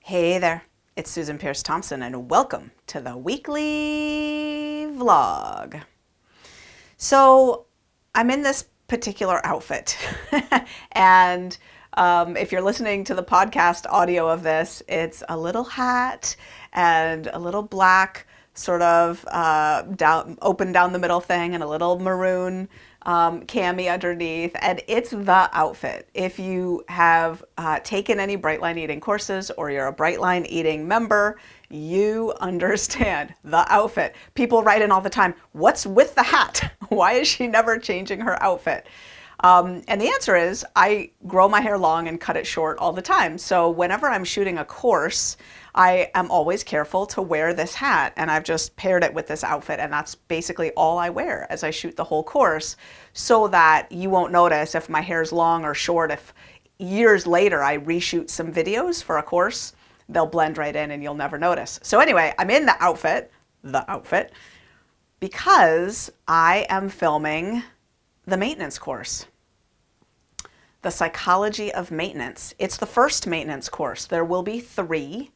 Hey there, it's Susan Pierce Thompson, and welcome to the weekly vlog. So, I'm in this particular outfit, and if you're listening to the podcast audio of this, it's a little hat and a little black sort of open down the middle thing and a little maroon cami underneath, and it's the outfit. If you have taken any Brightline eating courses or you're a Brightline eating member, you understand the outfit. People write in all the time, what's with the hat? Why is she never changing her outfit? And the answer is I grow my hair long and cut it short all the time. So whenever I'm shooting a course, I am always careful to wear this hat, and I've just paired it with this outfit, and that's basically all I wear as I shoot the whole course, so that you won't notice if my hair's long or short. If years later I reshoot some videos for a course, they'll blend right in and you'll never notice. So anyway, I'm in the outfit, because I am filming the maintenance course. The Psychology of Maintenance. It's the first maintenance course. There will be 3.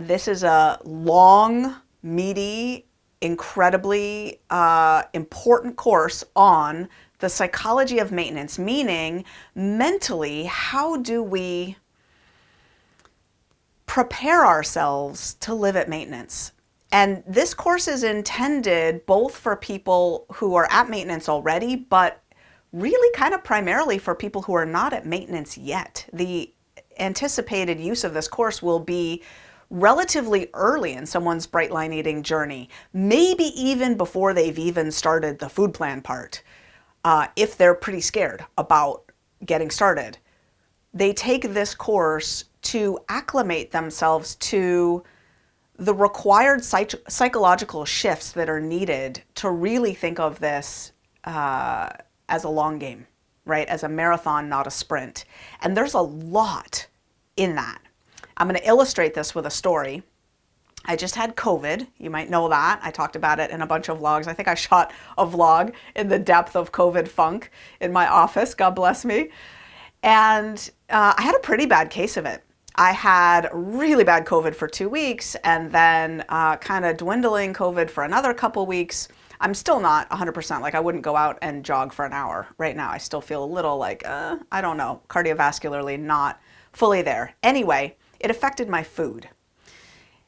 This is a long, meaty, incredibly important course on the psychology of maintenance, meaning mentally, how do we prepare ourselves to live at maintenance? And this course is intended both for people who are at maintenance already, but really kind of primarily for people who are not at maintenance yet. The anticipated use of this course will be relatively early in someone's Brightline eating journey, maybe even before they've even started the food plan part, if they're pretty scared about getting started. They take this course to acclimate themselves to the required psychological shifts that are needed to really think of this as a long game, right? As a marathon, not a sprint. And there's a lot in that. I'm going to illustrate this with a story. I just had COVID. You might know that. I talked about it in a bunch of vlogs. I think I shot a vlog in the depth of COVID funk in my office. God bless me. And I had a pretty bad case of it. I had really bad COVID for 2 weeks, and then kind of dwindling COVID for another couple weeks. I'm still not 100%, like I wouldn't go out and jog for an hour right now. I still feel a little like, I don't know, cardiovascularly not fully there. Anyway, it affected my food.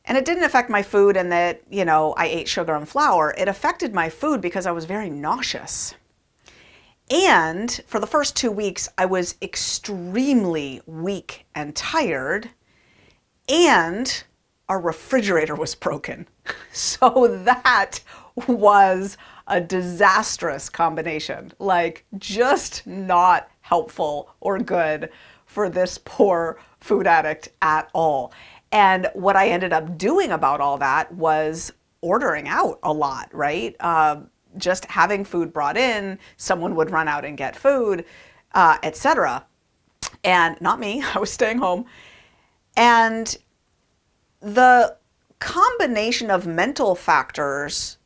And it didn't affect my food in that, I ate sugar and flour. It affected my food because I was very nauseous. And for the first 2 weeks, I was extremely weak and tired, and our refrigerator was broken. So that was a disastrous combination, like just not helpful or good for this poor food addict at all. And what I ended up doing about all that was ordering out a lot, right? Just having food brought in, someone would run out and get food, etc. And not me, I was staying home. And the combination of mental factors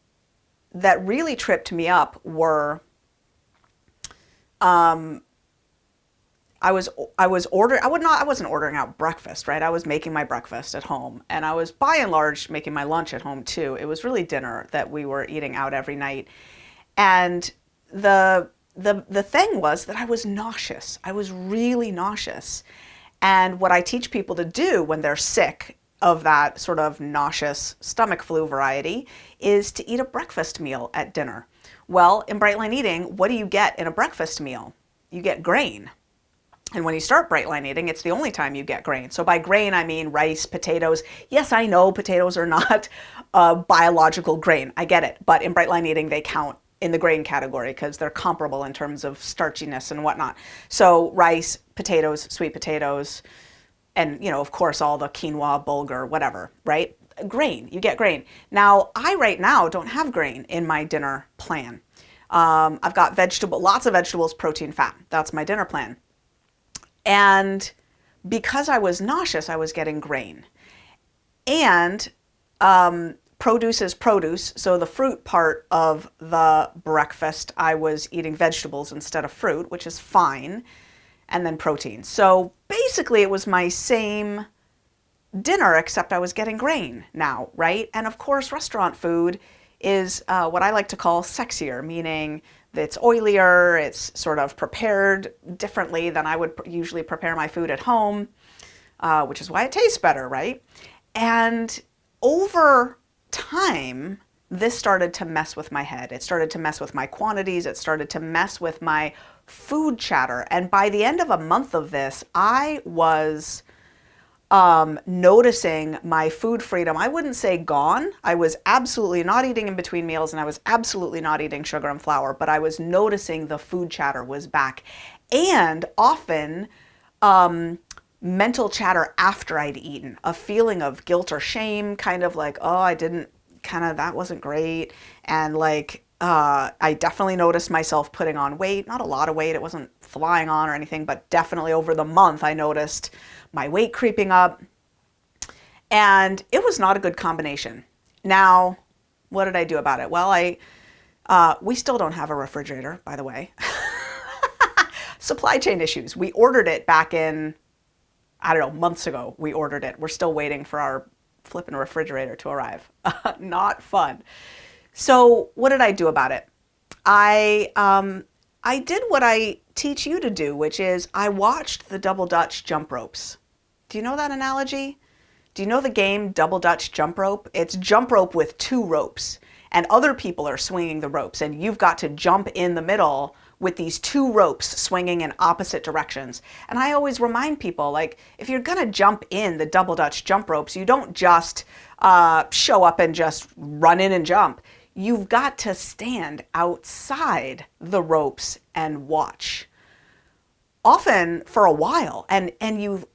that really tripped me up were I wasn't ordering out breakfast, right? I was making my breakfast at home, and I was by and large making my lunch at home too. It was really dinner that we were eating out every night. And the thing was that I was nauseous. I was really nauseous. And what I teach people to do when they're sick of that sort of nauseous stomach flu variety is to eat a breakfast meal at dinner. Well, in Brightline eating, what do you get in a breakfast meal? You get grain. And when you start Brightline eating, it's the only time you get grain. So by grain, I mean rice, potatoes. Yes, I know potatoes are not a biological grain. I get it. But in Brightline eating, they count in the grain category because they're comparable in terms of starchiness and whatnot. So rice, potatoes, sweet potatoes, and, of course, all the quinoa, bulgur, whatever, right? Grain, you get grain. Now, I right now don't have grain in my dinner plan. I've got lots of vegetables, protein, fat. That's my dinner plan. And because I was nauseous, I was getting grain. And produce is produce, so the fruit part of the breakfast, I was eating vegetables instead of fruit, which is fine, and then protein. So basically it was my same dinner, except I was getting grain now, right? And of course, restaurant food is what I like to call sexier, meaning that it's oilier, it's sort of prepared differently than I would usually prepare my food at home, which is why it tastes better, right? And over time, this started to mess with my head. It started to mess with my quantities. It started to mess with my food chatter. And by the end of a month of this, I was noticing my food freedom. I wouldn't say gone. I was absolutely not eating in between meals, and I was absolutely not eating sugar and flour, but I was noticing the food chatter was back. And often, mental chatter after I'd eaten, a feeling of guilt or shame, kind of like, oh, I didn't, kind of, that wasn't great. And like, I definitely noticed myself putting on weight, not a lot of weight, it wasn't flying on or anything, but definitely over the month, I noticed my weight creeping up. And it was not a good combination. Now, what did I do about it? Well, we still don't have a refrigerator, by the way. Supply chain issues. We ordered it back in, I don't know, months ago. We ordered it. We're still waiting for our flipping refrigerator to arrive. Not fun. So what did I do about it? I did what I teach you to do, which is I watched the double Dutch jump ropes. Do you know that analogy? Do you know the game double Dutch jump rope? It's jump rope with two ropes, and other people are swinging the ropes, and you've got to jump in the middle with these two ropes swinging in opposite directions. And I always remind people, like, if you're gonna jump in the double Dutch jump ropes, you don't just show up and just run in and jump. You've got to stand outside the ropes and watch. Often for a while, and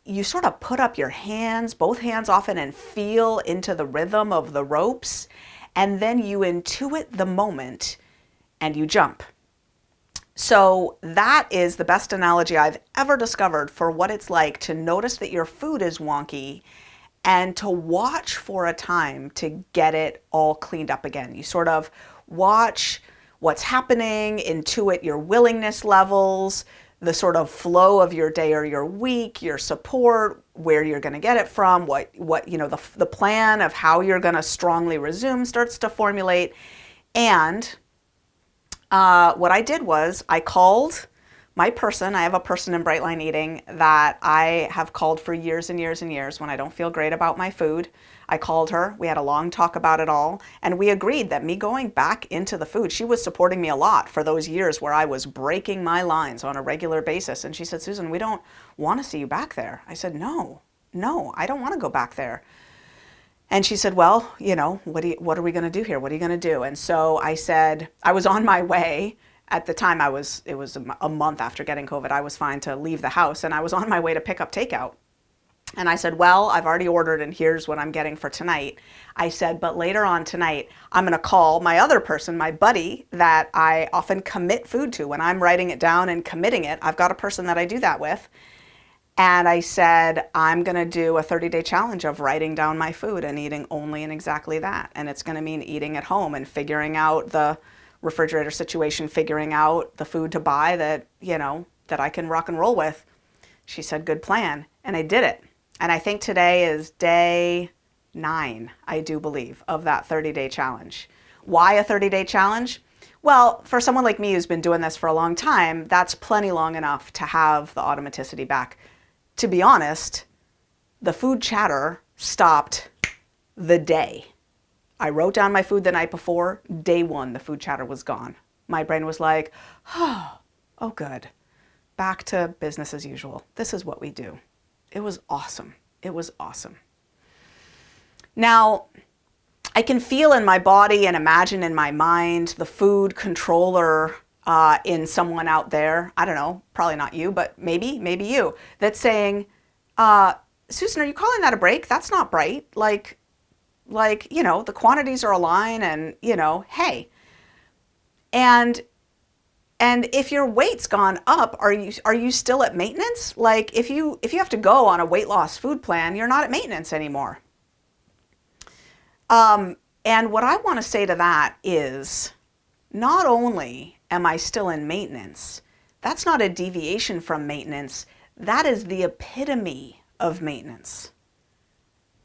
you sort of put up your hands, both hands often, and feel into the rhythm of the ropes, and then you intuit the moment and you jump. So that is the best analogy I've ever discovered for what it's like to notice that your food is wonky and to watch for a time to get it all cleaned up again. You sort of watch what's happening, intuit your willingness levels, the sort of flow of your day or your week, your support, where you're going to get it from, what you know, the plan of how you're going to strongly resume starts to formulate. And what I did was I called my person. I have a person in Bright Line Eating that I have called for years and years and years when I don't feel great about my food. I called her, we had a long talk about it all, and we agreed that me going back into the food, she was supporting me a lot for those years where I was breaking my lines on a regular basis. And she said, Susan, we don't want to see you back there. I said, no, I don't want to go back there. And she said, well, you know, what are we going to do here? What are you going to do? And so I said, I was on my way. At the time, it was a month after getting COVID. I was fine to leave the house, and I was on my way to pick up takeout. And I said, well, I've already ordered, and here's what I'm getting for tonight. I said, but later on tonight, I'm going to call my other person, my buddy, that I often commit food to. When I'm writing it down and committing it, I've got a person that I do that with. And I said, I'm going to do a 30-day challenge of writing down my food and eating only and exactly that. And it's going to mean eating at home and figuring out the refrigerator situation, figuring out the food to buy that, you know, that I can rock and roll with. She said, good plan. And I did it. And I think today is day 9, I do believe, of that 30-day challenge. Why a 30-day challenge? Well, for someone like me who's been doing this for a long time, that's plenty long enough to have the automaticity back. To be honest, the food chatter stopped the day I wrote down my food the night before. Day 1, the food chatter was gone. My brain was like, oh good. Back to business as usual. This is what we do. It was awesome. It was awesome. Now, I can feel in my body and imagine in my mind the food controller in someone out there. I don't know, probably not you, but maybe you, that's saying, Susan, are you calling that a break? That's not bright. Like, you know, the quantities are aligned and, you know, hey. And if your weight's gone up, are you still at maintenance? Like if you have to go on a weight loss food plan, you're not at maintenance anymore. And what I want to say to that is, not only am I still in maintenance, that's not a deviation from maintenance. That is the epitome of maintenance.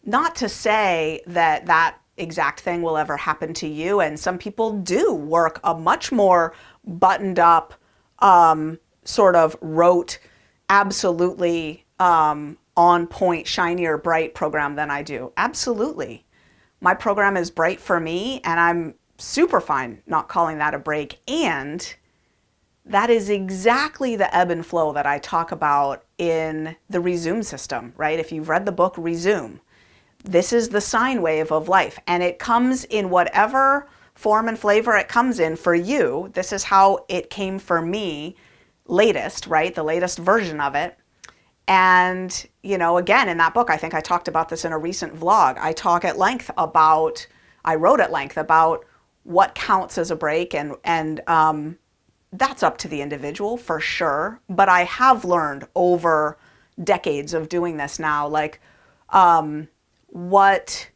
Not to say that that exact thing will ever happen to you, and some people do work a much more buttoned up, sort of rote, absolutely on point, shinier, bright program than I do. Absolutely. My program is bright for me, and I'm super fine not calling that a break. And that is exactly the ebb and flow that I talk about in the Resume system, right? If you've read the book Resume, this is the sine wave of life, and it comes in whatever form and flavor it comes in for you. This is how it came for me latest, right? The latest version of it. And, you know, again, in that book, I think I talked about this in a recent vlog. I wrote at length about what counts as a break, and that's up to the individual for sure. But I have learned over decades of doing this now, like, what's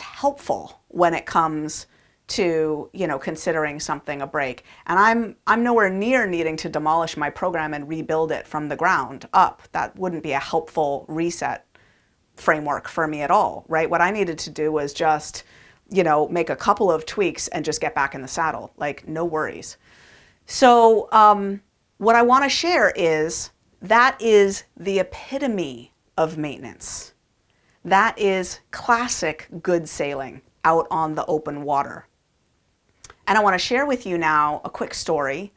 helpful when it comes to, you know, considering something a break. And I'm nowhere near needing to demolish my program and rebuild it from the ground up. That wouldn't be a helpful reset framework for me at all, right? What I needed to do was just, you know, make a couple of tweaks and just get back in the saddle, like no worries. So what I want to share is that is the epitome of maintenance. That is classic good sailing out on the open water. And I want to share with you now a quick story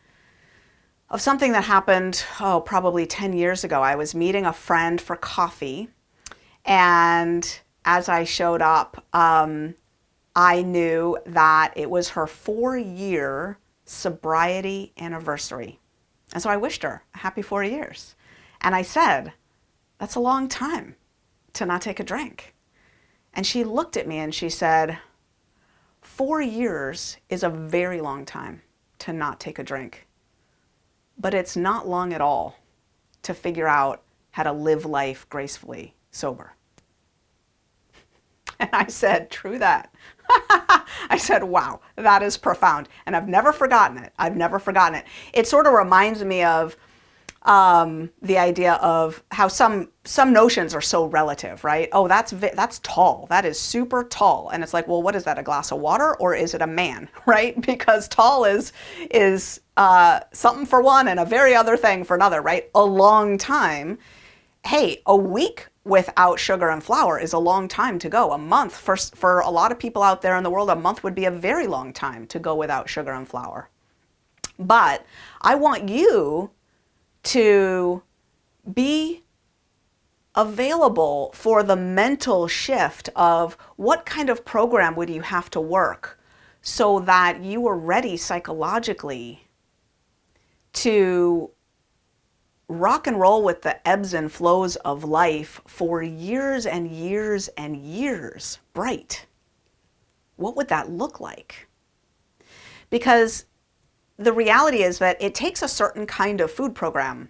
of something that happened, probably 10 years ago. I was meeting a friend for coffee, and as I showed up, I knew that it was her 4-year sobriety anniversary. And so I wished her a happy 4 years. And I said, that's a long time to not take a drink. And she looked at me and she said, 4 years is a very long time to not take a drink, but it's not long at all to figure out how to live life gracefully sober. And I said, true that. I said, wow, that is profound. And I've never forgotten it. I've never forgotten it. It sort of reminds me of the idea of how some notions are so relative, right? Oh, that's tall. That is super tall. And it's like, well, what is that? A glass of water, or is it a man, right? Because tall is something for one and a very other thing for another, right? A long time. Hey, a week without sugar and flour is a long time to go. A month, for a lot of people out there in the world, a month would be a very long time to go without sugar and flour. But I want you to be available for the mental shift of what kind of program would you have to work so that you are ready psychologically to rock and roll with the ebbs and flows of life for years and years and years bright. What would that look like? Because the reality is that it takes a certain kind of food program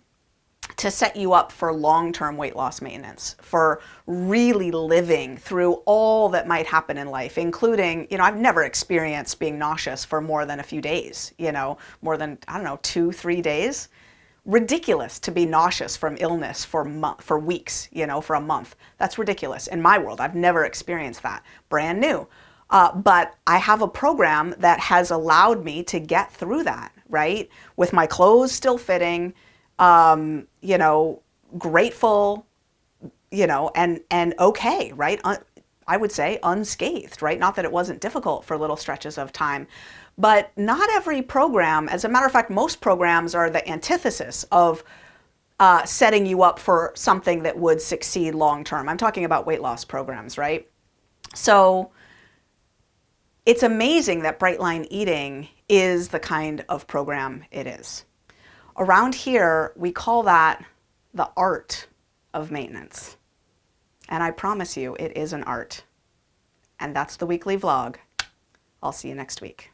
to set you up for long-term weight loss maintenance, for really living through all that might happen in life, including, you know, I've never experienced being nauseous for more than a few days, you know, more than, 2-3 days. Ridiculous to be nauseous from illness for weeks, you know, for a month. That's ridiculous. In my world, I've never experienced that. Brand new. But I have a program that has allowed me to get through that, right? With my clothes still fitting, you know, grateful, you know, and okay, right? I would say unscathed, right? Not that it wasn't difficult for little stretches of time, but not every program, as a matter of fact, most programs are the antithesis of setting you up for something that would succeed long-term. I'm talking about weight loss programs, right? So it's amazing that Bright Line Eating is the kind of program it is. Around here, we call that the art of maintenance. And I promise you, it is an art. And that's the weekly vlog. I'll see you next week.